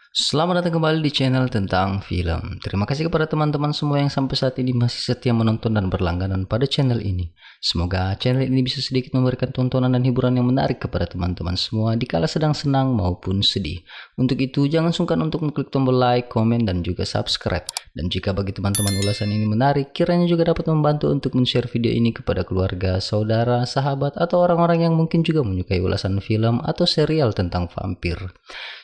Selamat datang kembali di channel tentang film. Terima kasih kepada teman-teman semua yang sampai saat ini masih setia menonton dan berlangganan pada channel ini. Semoga channel ini bisa sedikit memberikan tontonan dan hiburan yang menarik kepada teman-teman semua dikala sedang senang maupun sedih. Untuk itu, jangan sungkan untuk mengklik tombol like, komen, dan juga subscribe. Dan jika bagi teman-teman ulasan ini menarik, kiranya juga dapat membantu untuk men-share video ini kepada keluarga, saudara, sahabat, atau orang-orang yang mungkin juga menyukai ulasan film atau serial tentang vampir.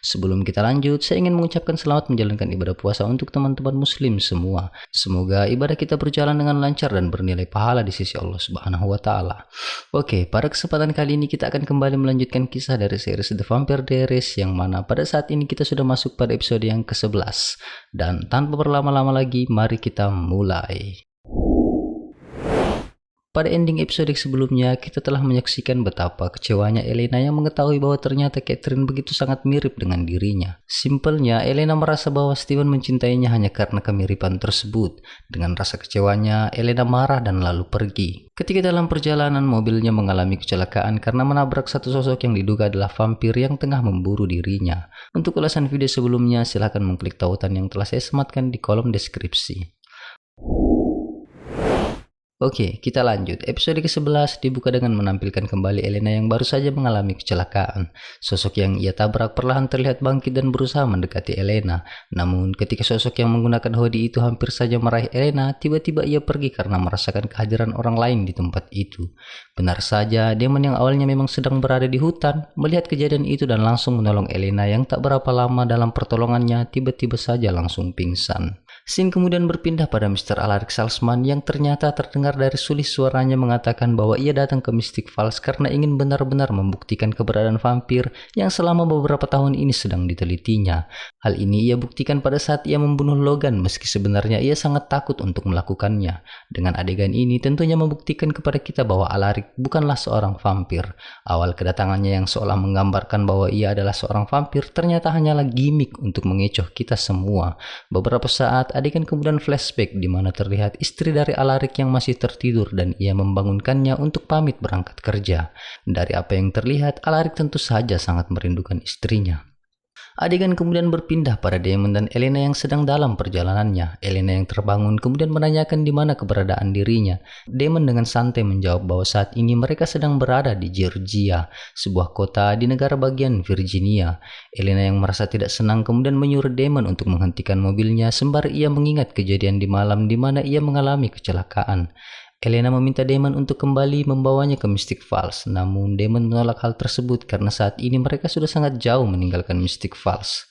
Sebelum kita lanjut, saya ingin mengucapkan selamat menjalankan ibadah puasa untuk teman-teman muslim semua. Semoga ibadah kita berjalan dengan lancar dan bernilai pahala di sisi Allah Subhanahu wa taala. Oke, pada kesempatan kali ini kita akan kembali melanjutkan kisah dari series The Vampire Diaries yang mana pada saat ini kita sudah masuk pada episode yang ke-11. Dan tanpa berlama-lama lagi, mari kita mulai. Pada ending episode sebelumnya, kita telah menyaksikan betapa kecewanya Elena yang mengetahui bahwa ternyata Catherine begitu sangat mirip dengan dirinya. Simpelnya, Elena merasa bahwa Steven mencintainya hanya karena kemiripan tersebut. Dengan rasa kecewanya, Elena marah dan lalu pergi. Ketika dalam perjalanan, mobilnya mengalami kecelakaan karena menabrak satu sosok yang diduga adalah vampir yang tengah memburu dirinya. Untuk ulasan video sebelumnya, silahkan mengklik tautan yang telah saya sematkan di kolom deskripsi. Oke, kita lanjut. Episode ke-11 dibuka dengan menampilkan kembali Elena yang baru saja mengalami kecelakaan. Sosok yang ia tabrak perlahan terlihat bangkit dan berusaha mendekati Elena. Namun, ketika sosok yang menggunakan hoodie itu hampir saja meraih Elena, tiba-tiba ia pergi karena merasakan kehadiran orang lain di tempat itu. Benar saja, Demon yang awalnya memang sedang berada di hutan, melihat kejadian itu dan langsung menolong Elena yang tak berapa lama dalam pertolongannya tiba-tiba saja langsung pingsan. Scene kemudian berpindah pada Mr. Alaric Salzman yang ternyata terdengar dari sulih suaranya mengatakan bahwa ia datang ke Mystic Falls karena ingin benar-benar membuktikan keberadaan vampir yang selama beberapa tahun ini sedang ditelitinya. Hal ini ia buktikan pada saat ia membunuh Logan meski sebenarnya ia sangat takut untuk melakukannya. Dengan adegan ini tentunya membuktikan kepada kita bahwa Alaric bukanlah seorang vampir. Awal kedatangannya yang seolah menggambarkan bahwa ia adalah seorang vampir ternyata hanyalah gimmick untuk mengecoh kita semua. Beberapa saat adegan kemudian flashback di mana terlihat istri dari Alaric yang masih tertidur dan ia membangunkannya untuk pamit berangkat kerja. Dari apa yang terlihat, Alaric tentu saja sangat merindukan istrinya. Adegan kemudian berpindah pada Damon dan Elena yang sedang dalam perjalanannya. Elena yang terbangun kemudian menanyakan di mana keberadaan dirinya. Damon dengan santai menjawab bahwa saat ini mereka sedang berada di Georgia, sebuah kota di negara bagian Virginia. Elena yang merasa tidak senang kemudian menyuruh Damon untuk menghentikan mobilnya sembari ia mengingat kejadian di malam di mana ia mengalami kecelakaan. Elena meminta Damon untuk kembali membawanya ke Mystic Falls, namun Damon menolak hal tersebut karena saat ini mereka sudah sangat jauh meninggalkan Mystic Falls.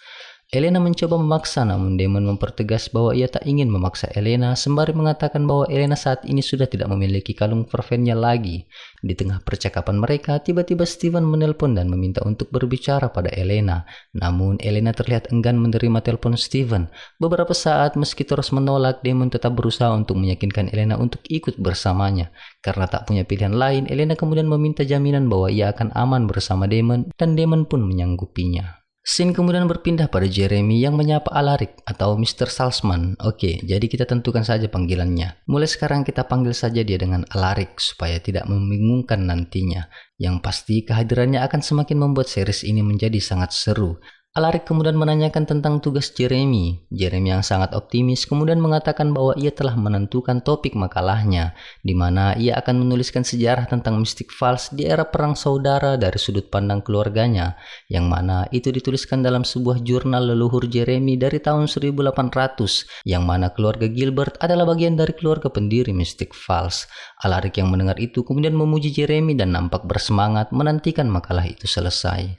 Elena mencoba memaksa, namun Damon mempertegas bahwa ia tak ingin memaksa Elena sembari mengatakan bahwa Elena saat ini sudah tidak memiliki kalung vervennya lagi. Di tengah percakapan mereka, tiba-tiba Steven menelpon dan meminta untuk berbicara pada Elena. Namun Elena terlihat enggan menerima telepon Steven. Beberapa saat meski terus menolak, Damon tetap berusaha untuk meyakinkan Elena untuk ikut bersamanya. Karena tak punya pilihan lain, Elena kemudian meminta jaminan bahwa ia akan aman bersama Damon dan Damon pun menyanggupinya. Scene kemudian berpindah pada Jeremy yang menyapa Alaric atau Mr. Salzman. Oke, jadi kita tentukan saja panggilannya. Mulai sekarang kita panggil saja dia dengan Alaric supaya tidak membingungkan nantinya. Yang pasti kehadirannya akan semakin membuat series ini menjadi sangat seru. Alaric kemudian menanyakan tentang tugas Jeremy. Jeremy yang sangat optimis kemudian mengatakan bahwa ia telah menentukan topik makalahnya, di mana ia akan menuliskan sejarah tentang Mystic Falls di era perang saudara dari sudut pandang keluarganya, yang mana itu dituliskan dalam sebuah jurnal leluhur Jeremy dari tahun 1800, yang mana keluarga Gilbert adalah bagian dari keluarga pendiri Mystic Falls. Alaric yang mendengar itu kemudian memuji Jeremy dan nampak bersemangat menantikan makalah itu selesai.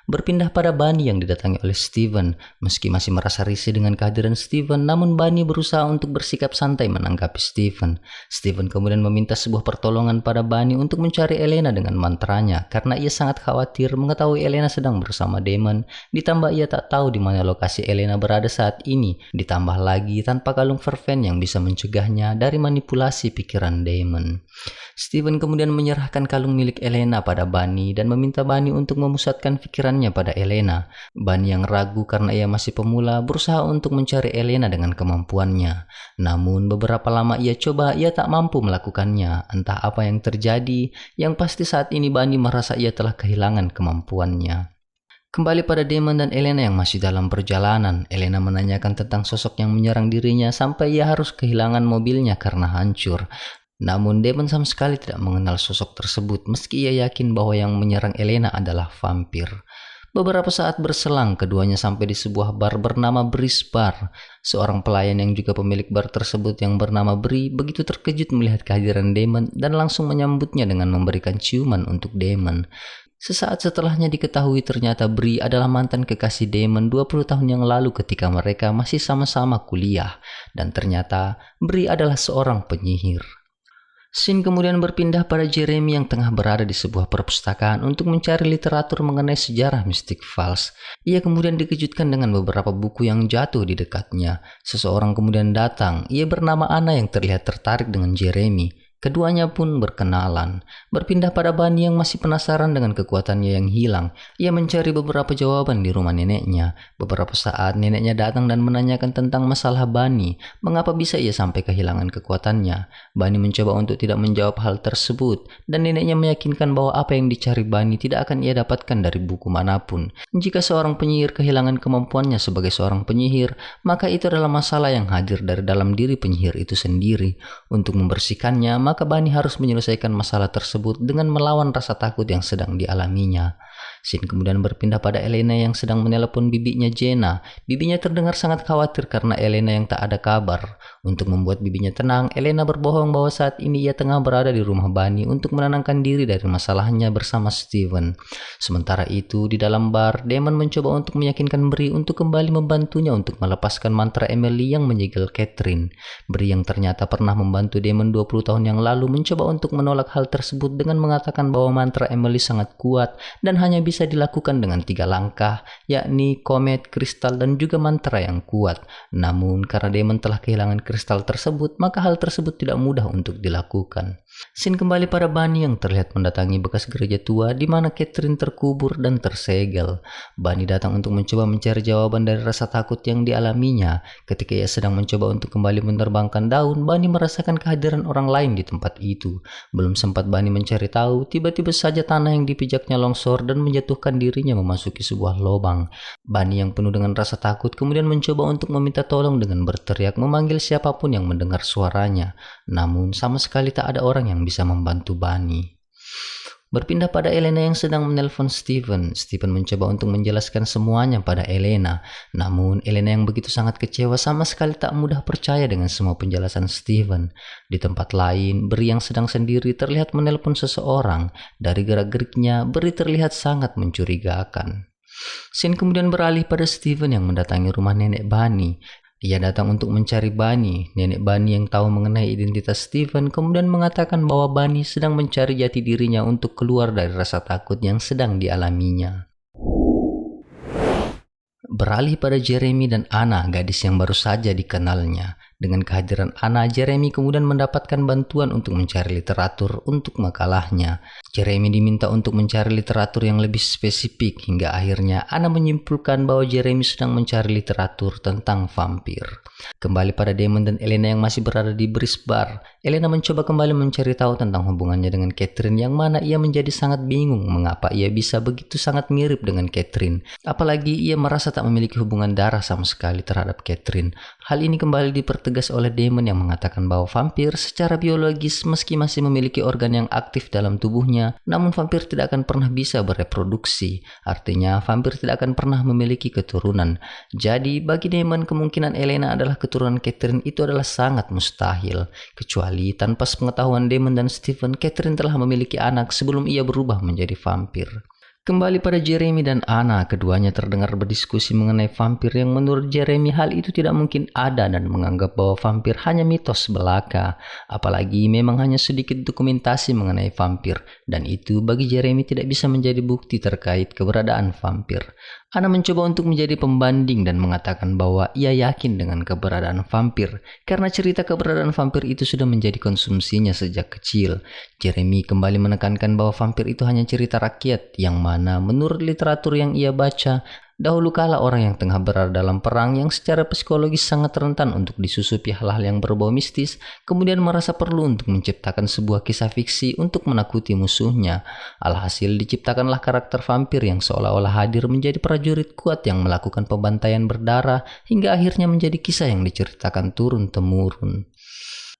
Berpindah pada Bunny yang didatangi oleh Steven. Meski masih merasa risih dengan kehadiran Steven, namun Bunny berusaha untuk bersikap santai menanggapi Steven. Steven kemudian meminta sebuah pertolongan pada Bunny untuk mencari Elena dengan mantranya, karena ia sangat khawatir mengetahui Elena sedang bersama Damon. Ditambah ia tak tahu di mana lokasi Elena berada saat ini. Ditambah lagi tanpa kalung verven yang bisa mencegahnya dari manipulasi pikiran Damon. Steven kemudian menyerahkan kalung milik Elena pada Bunny dan meminta Bunny untuk memusatkan pikirannya pada Elena. Bunny yang ragu karena ia masih pemula berusaha untuk mencari Elena dengan kemampuannya. Namun beberapa lama ia coba, ia tak mampu melakukannya. Entah apa yang terjadi, yang pasti saat ini Bunny merasa ia telah kehilangan kemampuannya. Kembali pada Damon dan Elena yang masih dalam perjalanan, Elena menanyakan tentang sosok yang menyerang dirinya sampai ia harus kehilangan mobilnya karena hancur. Namun Damon sama sekali tidak mengenal sosok tersebut meski ia yakin bahwa yang menyerang Elena adalah vampir. Beberapa saat berselang, keduanya sampai di sebuah bar bernama Breeze Bar. Seorang pelayan yang juga pemilik bar tersebut yang bernama Bree begitu terkejut melihat kehadiran Damon dan langsung menyambutnya dengan memberikan ciuman untuk Damon. Sesaat setelahnya diketahui ternyata Bree adalah mantan kekasih Damon 20 tahun yang lalu ketika mereka masih sama-sama kuliah. Dan ternyata Bree adalah seorang penyihir. Scene kemudian berpindah pada Jeremy yang tengah berada di sebuah perpustakaan untuk mencari literatur mengenai sejarah Mystic Falls. Ia kemudian dikejutkan dengan beberapa buku yang jatuh di dekatnya. Seseorang kemudian datang, ia bernama Anna yang terlihat tertarik dengan Jeremy. Keduanya pun berkenalan. Berpindah pada Bunny yang masih penasaran dengan kekuatannya yang hilang. Ia mencari beberapa jawaban di rumah neneknya. Beberapa saat neneknya datang dan menanyakan tentang masalah Bunny. Mengapa bisa ia sampai kehilangan kekuatannya? Bunny mencoba untuk tidak menjawab hal tersebut. Dan neneknya meyakinkan bahwa apa yang dicari Bunny tidak akan ia dapatkan dari buku manapun. Jika seorang penyihir kehilangan kemampuannya sebagai seorang penyihir, maka itu adalah masalah yang hadir dari dalam diri penyihir itu sendiri. Untuk membersihkannya, maka Bunny harus menyelesaikan masalah tersebut dengan melawan rasa takut yang sedang dialaminya. Scene kemudian berpindah pada Elena yang sedang menelepon bibinya Jenna. Bibinya terdengar sangat khawatir karena Elena yang tak ada kabar. Untuk membuat bibinya tenang, Elena berbohong bahwa saat ini ia tengah berada di rumah Bunny untuk menenangkan diri dari masalahnya bersama Steven. Sementara itu, di dalam bar, Damon mencoba untuk meyakinkan Bree untuk kembali membantunya untuk melepaskan mantra Emily yang menyegel Catherine. Bree yang ternyata pernah membantu Damon 20 tahun yang lalu mencoba untuk menolak hal tersebut dengan mengatakan bahwa mantra Emily sangat kuat dan hanya bisa dilakukan dengan 3 langkah, yakni komet, kristal, dan juga mantra yang kuat. Namun karena Damon telah kehilangan kristal tersebut, maka hal tersebut tidak mudah untuk dilakukan. Scene kembali pada Bunny yang terlihat mendatangi bekas gereja tua di mana Catherine terkubur dan tersegel. Bunny datang untuk mencoba mencari jawaban dari rasa takut yang dialaminya. Ketika ia sedang mencoba untuk kembali menerbangkan daun, Bunny merasakan kehadiran orang lain di tempat itu. Belum sempat Bunny mencari tahu, tiba-tiba saja tanah yang dipijaknya longsor dan menjatuhkan dirinya memasuki sebuah lubang. Bunny yang penuh dengan rasa takut kemudian mencoba untuk meminta tolong dengan berteriak memanggil siapapun yang mendengar suaranya. Namun sama sekali tak ada orang yang bisa membantu Bunny. Berpindah pada Elena yang sedang menelpon Steven. Steven mencoba untuk menjelaskan semuanya pada Elena. Namun Elena yang begitu sangat kecewa sama sekali tak mudah percaya dengan semua penjelasan Steven. Di tempat lain, Bree yang sedang sendiri terlihat menelpon seseorang. Dari gerak-geriknya, Bree terlihat sangat mencurigakan. Scene kemudian beralih pada Steven yang mendatangi rumah nenek Bunny. Ia datang untuk mencari Bunny. Nenek Bunny yang tahu mengenai identitas Steven kemudian mengatakan bahwa Bunny sedang mencari jati dirinya untuk keluar dari rasa takut yang sedang dialaminya. Beralih pada Jeremy dan Anna, gadis yang baru saja dikenalnya. Dengan kehadiran Anna, Jeremy kemudian mendapatkan bantuan untuk mencari literatur untuk makalahnya. Jeremy diminta untuk mencari literatur yang lebih spesifik hingga akhirnya Anna menyimpulkan bahwa Jeremy sedang mencari literatur tentang vampir. Kembali pada Damon dan Elena yang masih berada di Breeze Bar, Elena mencoba kembali mencari tahu tentang hubungannya dengan Catherine yang mana ia menjadi sangat bingung mengapa ia bisa begitu sangat mirip dengan Catherine. Apalagi ia merasa tak memiliki hubungan darah sama sekali terhadap Catherine. Hal ini kembali dipertegas oleh Damon yang mengatakan bahwa vampir secara biologis meski masih memiliki organ yang aktif dalam tubuhnya, namun vampir tidak akan pernah bisa bereproduksi. Artinya vampir tidak akan pernah memiliki keturunan. Jadi bagi Damon kemungkinan Elena adalah keturunan Catherine itu adalah sangat mustahil. Kecuali tanpa sepengetahuan Damon dan Steven, Catherine telah memiliki anak sebelum ia berubah menjadi vampir. Kembali pada Jeremy dan Anna, keduanya terdengar berdiskusi mengenai vampir yang menurut Jeremy hal itu tidak mungkin ada dan menganggap bahwa vampir hanya mitos belaka. Apalagi memang hanya sedikit dokumentasi mengenai vampir dan itu bagi Jeremy tidak bisa menjadi bukti terkait keberadaan vampir. Anna mencoba untuk menjadi pembanding dan mengatakan bahwa ia yakin dengan keberadaan vampir karena cerita keberadaan vampir itu sudah menjadi konsumsinya sejak kecil. Jeremy kembali menekankan bahwa vampir itu hanya cerita rakyat yang mana menurut literatur yang ia baca, Dahulu kala orang yang tengah berada dalam perang yang secara psikologis sangat rentan untuk disusupi hal-hal yang berbau mistis, kemudian merasa perlu untuk menciptakan sebuah kisah fiksi untuk menakuti musuhnya. Alhasil diciptakanlah karakter vampir yang seolah-olah hadir menjadi prajurit kuat yang melakukan pembantaian berdarah hingga akhirnya menjadi kisah yang diceritakan turun-temurun.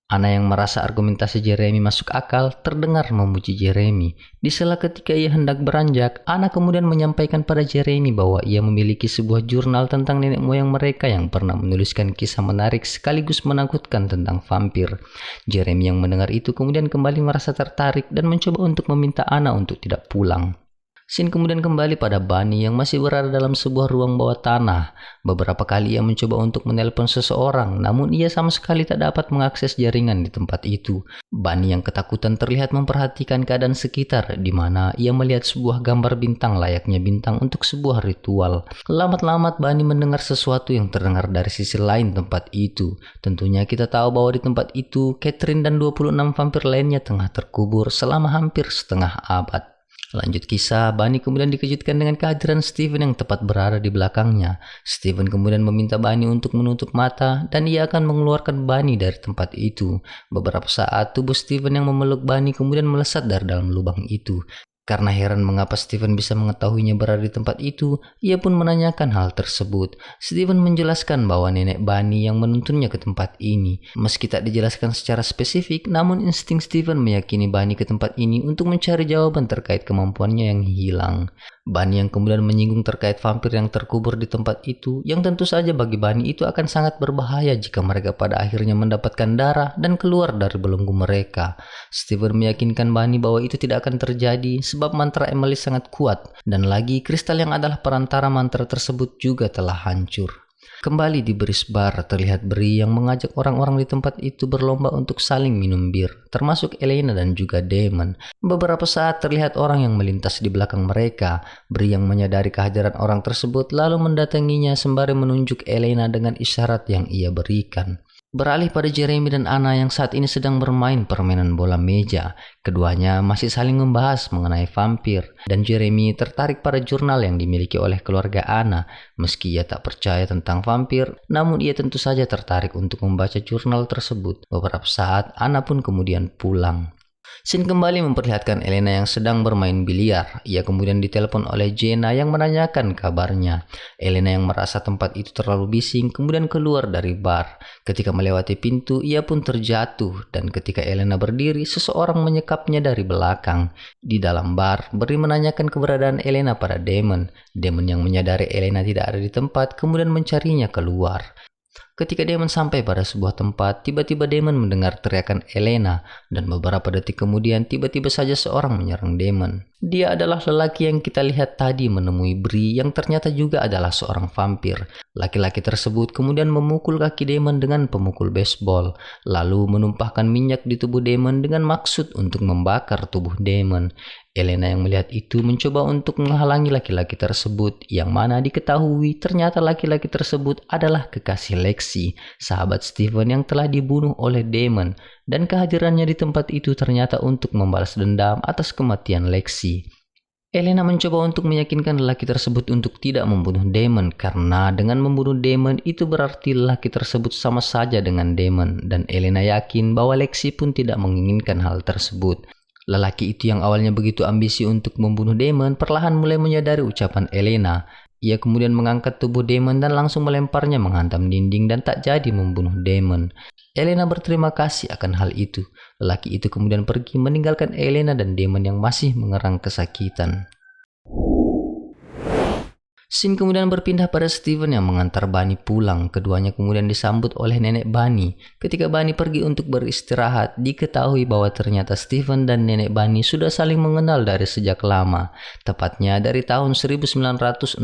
Ana yang merasa argumentasi Jeremy masuk akal terdengar memuji Jeremy. Di sela ketika ia hendak beranjak, Ana kemudian menyampaikan pada Jeremy bahwa ia memiliki sebuah jurnal tentang nenek moyang mereka yang pernah menuliskan kisah menarik sekaligus menakutkan tentang vampir. Jeremy yang mendengar itu kemudian kembali merasa tertarik dan mencoba untuk meminta Ana untuk tidak pulang. Scene kemudian kembali pada Bunny yang masih berada dalam sebuah ruang bawah tanah. Beberapa kali ia mencoba untuk menelpon seseorang, namun ia sama sekali tak dapat mengakses jaringan di tempat itu. Bunny yang ketakutan terlihat memperhatikan keadaan sekitar, di mana ia melihat sebuah gambar bintang layaknya bintang untuk sebuah ritual. Lambat-lambat Bunny mendengar sesuatu yang terdengar dari sisi lain tempat itu. Tentunya kita tahu bahwa di tempat itu, Catherine dan 26 vampir lainnya tengah terkubur selama hampir setengah abad. Lanjut kisah, Bunny kemudian dikejutkan dengan kehadiran Steven yang tepat berada di belakangnya. Steven kemudian meminta Bunny untuk menutup mata dan ia akan mengeluarkan Bunny dari tempat itu. Beberapa saat, tubuh Steven yang memeluk Bunny kemudian melesat dari dalam lubang itu. Karena heran mengapa Steven bisa mengetahuinya berada di tempat itu, ia pun menanyakan hal tersebut. Steven menjelaskan bahwa nenek Bunny yang menuntunnya ke tempat ini. Meski tak dijelaskan secara spesifik, namun insting Steven meyakini Bunny ke tempat ini untuk mencari jawaban terkait kemampuannya yang hilang. Bunny yang kemudian menyinggung terkait vampir yang terkubur di tempat itu, yang tentu saja bagi Bunny itu akan sangat berbahaya jika mereka pada akhirnya mendapatkan darah dan keluar dari belenggu mereka. Steven meyakinkan Bunny bahwa itu tidak akan terjadi sebab mantra Emily sangat kuat, dan lagi kristal yang adalah perantara mantra tersebut juga telah hancur. Kembali di Bris Bar, terlihat Bri yang mengajak orang-orang di tempat itu berlomba untuk saling minum bir, termasuk Elena dan juga Damon. Beberapa saat terlihat orang yang melintas di belakang mereka. Bri yang menyadari kehadiran orang tersebut lalu mendatanginya sembari menunjuk Elena dengan isyarat yang ia berikan. Beralih pada Jeremy dan Ana yang saat ini sedang bermain permainan bola meja. Keduanya masih saling membahas mengenai vampir, dan Jeremy tertarik pada jurnal yang dimiliki oleh keluarga Ana. Meski ia tak percaya tentang vampir, namun ia tentu saja tertarik untuk membaca jurnal tersebut. Beberapa saat, Ana pun kemudian pulang. Scene kembali memperlihatkan Elena yang sedang bermain biliar. Ia kemudian ditelepon oleh Jenna yang menanyakan kabarnya. Elena yang merasa tempat itu terlalu bising kemudian keluar dari bar. Ketika melewati pintu, ia pun terjatuh, dan ketika Elena berdiri, seseorang menyekapnya dari belakang. Di dalam bar, Bri menanyakan keberadaan Elena pada Damon. Damon yang menyadari Elena tidak ada di tempat kemudian mencarinya keluar. Ketika Damon sampai pada sebuah tempat, tiba-tiba Damon mendengar teriakan Elena, dan beberapa detik kemudian tiba-tiba saja seorang menyerang Damon. Dia adalah lelaki yang kita lihat tadi menemui Bri yang ternyata juga adalah seorang vampir. Laki-laki tersebut kemudian memukul kaki Damon dengan pemukul baseball, lalu menumpahkan minyak di tubuh Damon dengan maksud untuk membakar tubuh Damon. Elena yang melihat itu mencoba untuk menghalangi laki-laki tersebut, yang mana diketahui ternyata laki-laki tersebut adalah kekasih Lexi, sahabat Steven yang telah dibunuh oleh Damon, dan kehadirannya di tempat itu ternyata untuk membalas dendam atas kematian Lexi. Elena mencoba untuk meyakinkan lelaki tersebut untuk tidak membunuh Damon, karena dengan membunuh Damon itu berarti lelaki tersebut sama saja dengan Damon, dan Elena yakin bahwa Lexi pun tidak menginginkan hal tersebut. Lelaki itu yang awalnya begitu ambisi untuk membunuh Damon perlahan mulai menyadari ucapan Elena. Ia kemudian mengangkat tubuh Damon dan langsung melemparnya menghantam dinding dan tak jadi membunuh Damon. Elena berterima kasih akan hal itu. Lelaki itu kemudian pergi meninggalkan Elena dan Damon yang masih mengerang kesakitan. Scene kemudian berpindah pada Steven yang mengantar Bunny pulang. Keduanya kemudian disambut oleh nenek Bunny. Ketika Bunny pergi untuk beristirahat, diketahui bahwa ternyata Steven dan nenek Bunny sudah saling mengenal dari sejak lama, tepatnya dari tahun 1969.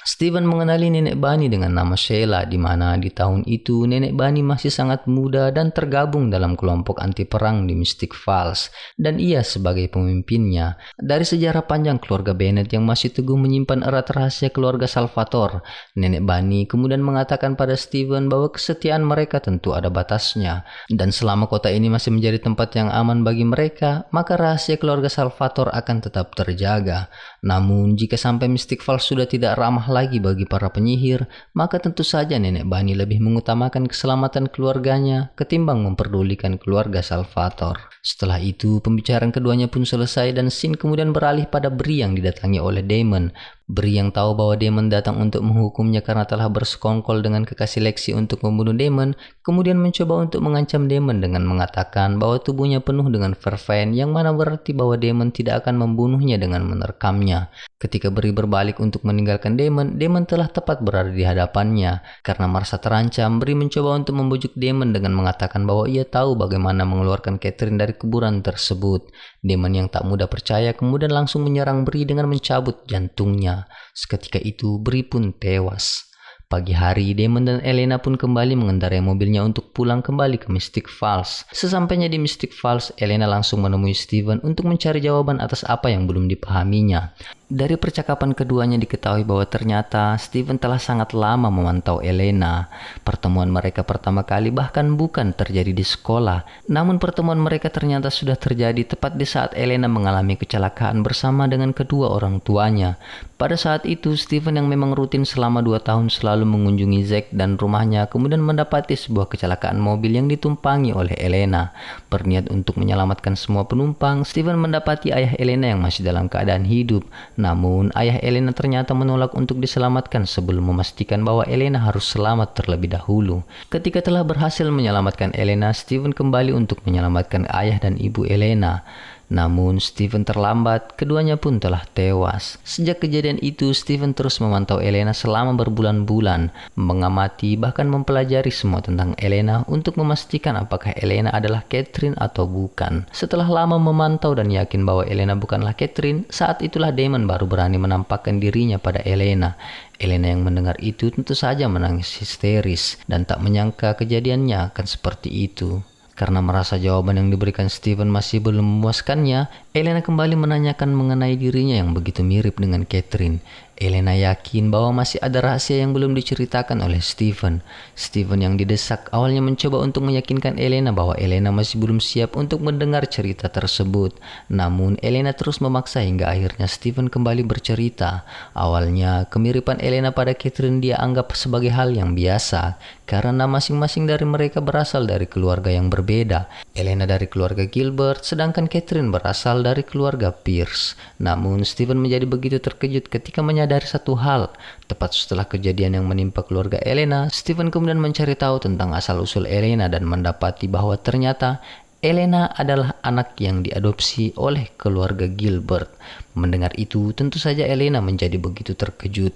Steven mengenali nenek Bunny dengan nama Sheila, di mana di tahun itu nenek Bunny masih sangat muda dan tergabung dalam kelompok anti perang di Mystic Falls, dan ia sebagai pemimpinnya. Dari sejarah panjang keluarga Bennett yang masih teguh menyimpan hubungan erat rahasia keluarga Salvatore. Nenek Bunny kemudian mengatakan pada Steven bahwa kesetiaan mereka tentu ada batasnya, dan selama kota ini masih menjadi tempat yang aman bagi mereka, maka rahasia keluarga Salvatore akan tetap terjaga. Namun, jika sampai Mystic Falls sudah tidak ramah lagi bagi para penyihir, maka tentu saja Nenek Bunny lebih mengutamakan keselamatan keluarganya ketimbang memperdulikan keluarga Salvatore. Setelah itu, pembicaraan keduanya pun selesai dan scene kemudian beralih pada Bree yang didatangi oleh Damon. Bree yang tahu bahwa Damon datang untuk menghukumnya karena telah bersekongkol dengan kekasih Lexi untuk membunuh Damon, kemudian mencoba untuk mengancam Damon dengan mengatakan bahwa tubuhnya penuh dengan vervain, yang mana berarti bahwa Damon tidak akan membunuhnya dengan menerkamnya. Ketika Bree berbalik untuk meninggalkan Damon, Damon telah tepat berada di hadapannya. Karena merasa terancam, Bree mencoba untuk membujuk Damon dengan mengatakan bahwa ia tahu bagaimana mengeluarkan Catherine dari kuburan tersebut. Damon yang tak mudah percaya kemudian langsung menyerang Bree dengan mencabut jantungnya. Seketika itu, Bree pun tewas. Pagi hari, Damon dan Elena pun kembali mengendarai mobilnya untuk pulang kembali ke Mystic Falls. Sesampainya di Mystic Falls, Elena langsung menemui Steven untuk mencari jawaban atas apa yang belum dipahaminya. Dari percakapan keduanya diketahui bahwa ternyata Steven telah sangat lama memantau Elena. Pertemuan mereka pertama kali bahkan bukan terjadi di sekolah, namun pertemuan mereka ternyata sudah terjadi tepat di saat Elena mengalami kecelakaan bersama dengan kedua orang tuanya. Pada saat itu, Steven yang memang rutin selama 2 tahun selalu mengunjungi Zack dan rumahnya kemudian mendapati sebuah kecelakaan mobil yang ditumpangi oleh Elena. Berniat untuk menyelamatkan semua penumpang, Steven mendapati ayah Elena yang masih dalam keadaan hidup. Namun, ayah Elena ternyata menolak untuk diselamatkan sebelum memastikan bahwa Elena harus selamat terlebih dahulu. Ketika telah berhasil menyelamatkan Elena, Steven kembali untuk menyelamatkan ayah dan ibu Elena. Namun, Steven terlambat, keduanya pun telah tewas. Sejak kejadian itu, Steven terus memantau Elena selama berbulan-bulan, mengamati bahkan mempelajari semua tentang Elena untuk memastikan apakah Elena adalah Catherine atau bukan. Setelah lama memantau dan yakin bahwa Elena bukanlah Catherine, saat itulah Damon baru berani menampakkan dirinya pada Elena. Elena yang mendengar itu tentu saja menangis histeris dan tak menyangka kejadiannya akan seperti itu. Karena merasa jawaban yang diberikan Steven masih belum memuaskannya, Elena kembali menanyakan mengenai dirinya yang begitu mirip dengan Catherine. Elena yakin bahwa masih ada rahasia yang belum diceritakan oleh Steven. Steven yang didesak awalnya mencoba untuk meyakinkan Elena bahwa Elena masih belum siap untuk mendengar cerita tersebut. Namun Elena terus memaksa hingga akhirnya Steven kembali bercerita. Awalnya kemiripan Elena pada Catherine dia anggap sebagai hal yang biasa karena masing-masing dari mereka berasal dari keluarga yang berbeda. Elena dari keluarga Gilbert, sedangkan Catherine berasal dari keluarga Pierce. Namun Steven menjadi begitu terkejut ketika menyadari satu hal. Tepat setelah kejadian yang menimpa keluarga Elena, Steven kemudian mencari tahu tentang asal-usul Elena dan mendapati bahwa ternyata Elena adalah anak yang diadopsi oleh keluarga Gilbert. Mendengar itu, tentu saja Elena menjadi begitu terkejut.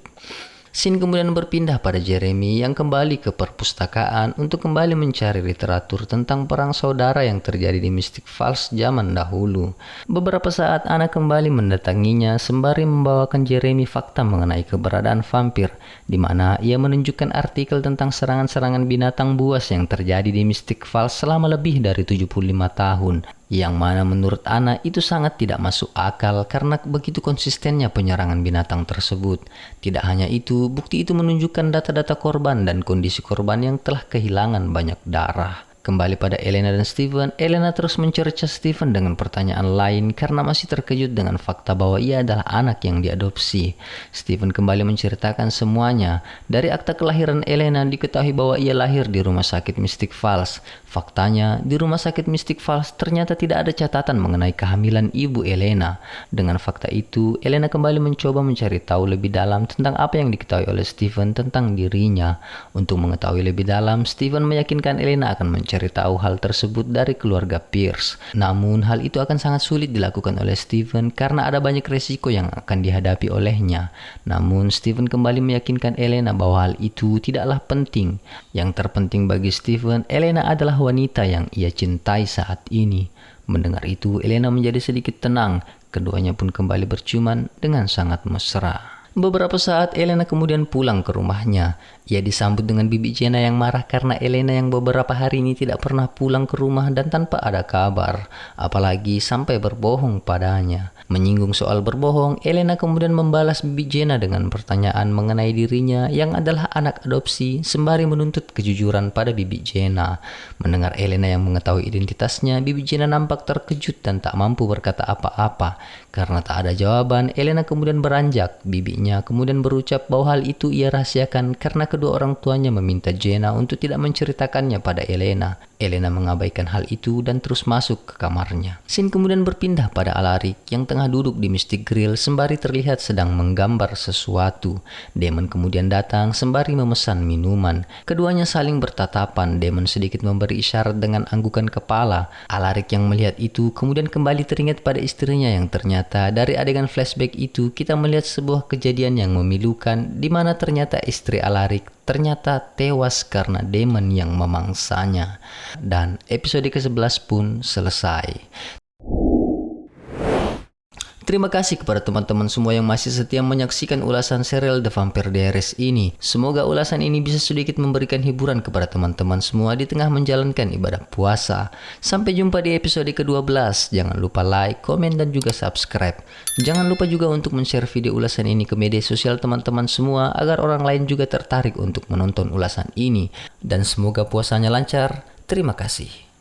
Scene kemudian berpindah pada Jeremy yang kembali ke perpustakaan untuk kembali mencari literatur tentang perang saudara yang terjadi di Mystic Falls zaman dahulu. Beberapa saat Anna kembali mendatanginya sembari membawakan Jeremy fakta mengenai keberadaan vampir, di mana ia menunjukkan artikel tentang serangan-serangan binatang buas yang terjadi di Mystic Falls selama lebih dari 75 tahun. Yang mana menurut Anna itu sangat tidak masuk akal karena begitu konsistennya penyerangan binatang tersebut. Tidak hanya itu, bukti itu menunjukkan data-data korban dan kondisi korban yang telah kehilangan banyak darah. Kembali pada Elena dan Steven, Elena terus mencerca Steven dengan pertanyaan lain karena masih terkejut dengan fakta bahwa ia adalah anak yang diadopsi. Steven kembali menceritakan semuanya. Dari akta kelahiran Elena diketahui bahwa ia lahir di rumah sakit Mystic Falls. Faktanya, di rumah sakit Mystic Falls ternyata tidak ada catatan mengenai kehamilan ibu Elena. Dengan fakta itu, Elena kembali mencoba mencari tahu lebih dalam tentang apa yang diketahui oleh Steven tentang dirinya. Untuk mengetahui lebih dalam, Steven meyakinkan Elena akan mencari tahu hal tersebut dari keluarga Pierce. Namun, hal itu akan sangat sulit dilakukan oleh Steven karena ada banyak resiko yang akan dihadapi olehnya. Namun, Steven kembali meyakinkan Elena bahwa hal itu tidaklah penting. Yang terpenting bagi Steven, Elena adalah wanita yang ia cintai saat ini. Mendengar itu, Elena menjadi sedikit tenang. Keduanya pun kembali berciuman dengan sangat mesra. Beberapa saat Elena kemudian pulang ke rumahnya. Ia disambut dengan Bibi Jenna yang marah karena Elena yang beberapa hari ini tidak pernah pulang ke rumah dan tanpa ada kabar, apalagi sampai berbohong padanya. Menyinggung soal berbohong, Elena kemudian membalas Bibi Jenna dengan pertanyaan mengenai dirinya yang adalah anak adopsi sembari menuntut kejujuran pada Bibi Jenna. Mendengar Elena yang mengetahui identitasnya, Bibi Jenna nampak terkejut dan tak mampu berkata apa-apa. Karena tak ada jawaban, Elena kemudian beranjak. Bibinya kemudian berucap bahwa hal itu ia rahasiakan karena kedua orang tuanya meminta Jenna untuk tidak menceritakannya pada Elena. Elena mengabaikan hal itu dan terus masuk ke kamarnya. Scene kemudian berpindah pada Alaric yang tengah duduk di Mystic Grill sembari terlihat sedang menggambar sesuatu. Damon kemudian datang sembari memesan minuman. Keduanya saling bertatapan. Damon sedikit memberi isyarat dengan anggukan kepala. Alaric yang melihat itu kemudian kembali teringat pada istrinya yang ternyata dari adegan flashback itu kita melihat sebuah kejadian yang memilukan di mana ternyata istri Alaric ternyata tewas karena Damon yang memangsanya. Dan episode ke-11 pun selesai. Terima kasih kepada teman-teman semua yang masih setia menyaksikan ulasan serial The Vampire Diaries ini. Semoga ulasan ini bisa sedikit memberikan hiburan kepada teman-teman semua di tengah menjalankan ibadah puasa. Sampai jumpa di episode ke-12. Jangan lupa like, komen, dan juga subscribe. Jangan lupa juga untuk men-share video ulasan ini ke media sosial teman-teman semua agar orang lain juga tertarik untuk menonton ulasan ini. Dan semoga puasanya lancar. Terima kasih.